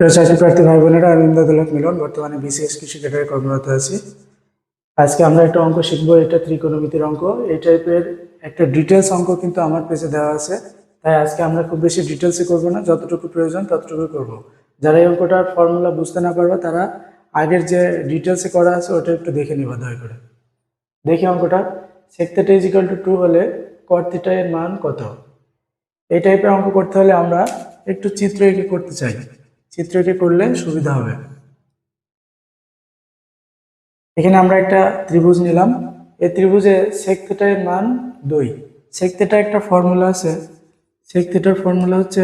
প্রিয় চাকরি প্রার্থী ভাই বোনেরা, আমি ইমদাদুল হক মিলন বর্তমানে বিসিএস কৃষি ক্যাডারে কর্মরত আছি। আজকে আমরা একটা অঙ্ক শিখবো। এটা ত্রিকোণমিতির অঙ্ক। এই টাইপের একটা ডিটেলস অঙ্ক কিন্তু আমার পেজে দেওয়া আছে, তাই আজকে আমরা খুব বেশি ডিটেলসে করবো না, যতটুকু প্রয়োজন ততটুকু করব। যারা এই অঙ্কটার ফর্মুলা বুঝতে না পারবে তারা আগের যে ডিটেলসে করা আছে ওটা একটু দেখে নিবা দয়া করে। দেখি অঙ্কটা। sec θ = 2 হলে cot θ এর মান কত? এই টাইপের অঙ্ক করতে হলে আমরা একটু চিত্র এঁকে করতে চাই। চিত্র এঁকে করলে সুবিধা হবে। এখানে আমরা একটা ত্রিভুজ নিলাম। এই ত্রিভুজে sec θ এর মান 2। sec θ একটা ফর্মুলা আছে। sec θ এর ফর্মুলা হচ্ছে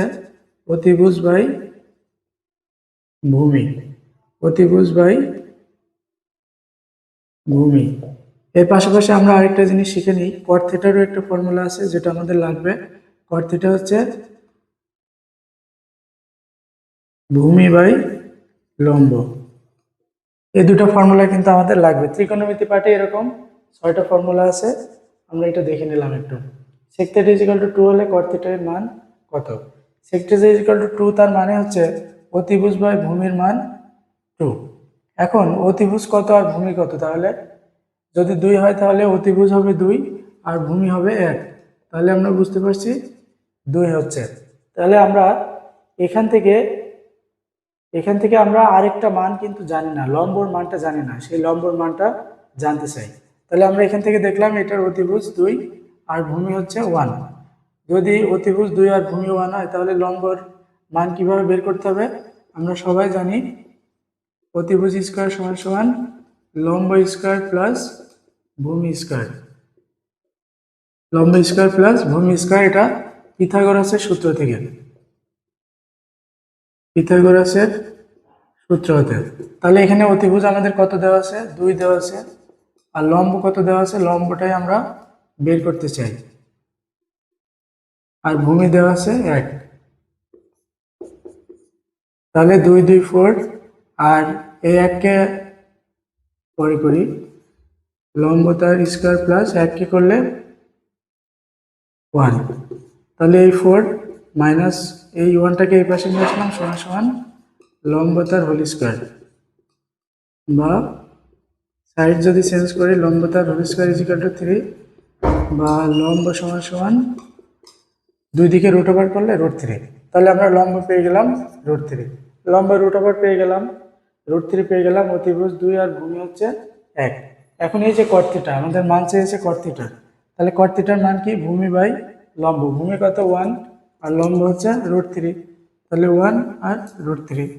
অতিভুজ বাই ভূমি। অতিভুজ বাই ভূমি। এর পাশাপাশি আমরা আরেকটা জিনিস শিখে নিই। cot θ এরও একটা ফর্মুলা আছে যেটা আমাদের লাগবে। cot θ হচ্ছে ভূমি বাই লম্ব। এই দুটো ফর্মুলা কিন্তু আমাদের লাগবে। ত্রিকোণমিতি পাঠে এরকম 6টা ফর্মুলা আছে, আমরা এটা দেখে নিলাম একটু। sec θ = 2 হলে cot θ এর মান কত? sec θ = 2 তার মানে হচ্ছে অতিভুজ বাই ভূমির মান 2। এখন অতিভুজ কত আর ভূমি কত? তাহলে যদি 2 হয় তাহলে অতিভুজ হবে 2 আর ভূমি হবে 1। তাহলে আমরা বুঝতে পারছি 2 হচ্ছে। তাহলে আমরা এখান থেকে আমরা আরেকটা মান কিন্তু জানি না, লম্বর মানটা জানি না, সেই লম্বর মানটা জানতে চাই। তাহলে আমরা এখান থেকে দেখলাম এটার অতিভুজ 2 আর ভূমি হচ্ছে 1। যদি অতিভুজ 2 আর ভূমি 1 হয় তাহলে লম্বর মান কিভাবে বের করতে হবে? আমরা সবাই জানি অতিভুজ স্কয়ার সমান সমান লম্ব স্কয়ার প্লাস ভূমি স্কয়ার। লম্ব স্কয়ার প্লাস ভূমি স্কয়ার, এটা পিথাগোরাসের সূত্র থেকে। পিথাগোরাসের সূত্র হতে। তাহলে এখানে অতিভুজ আমাদের কত দেওয়া আছে? 2 দেওয়া আছে। আর লম্ব কত দেওয়া আছে? লম্বটাই আমরা বের করতে চাই। আর ভূমি দেওয়া আছে 1। তাহলে 2 2 4 আর এই 1 কে পরে করি, লম্ব তার স্কয়ার প্লাস 1 কে করলে 1। তাহলে এই 4 মাইনাস এই 1টাকে এই পাশে নিয়ে আসলাম, সমান সমান লম্ব তার হোল স্কয়ার, বা সাইড যদি চেঞ্জ করি লম্ব তার হোল স্কয়ার = 3, বা লম্ব সমান সমান দুই দিকে রুট ওভার করলে √3। তাহলে আমরা লম্ব পেয়ে গেলাম √3, লম্ব রুট ওভার পেয়ে গেলাম, √3 পেয়ে গেলাম। অতিভুজ 2 আর ভূমি হচ্ছে 1। এখন এই যে cot θ আমাদের মান চেয়েছে cot θ, তাহলে cot θ এর মান কি? ভূমি বাই লম্ব। ভূমি কত? 1 আর লম্ব হচ্ছে √3, তাহলে 1 আর √3।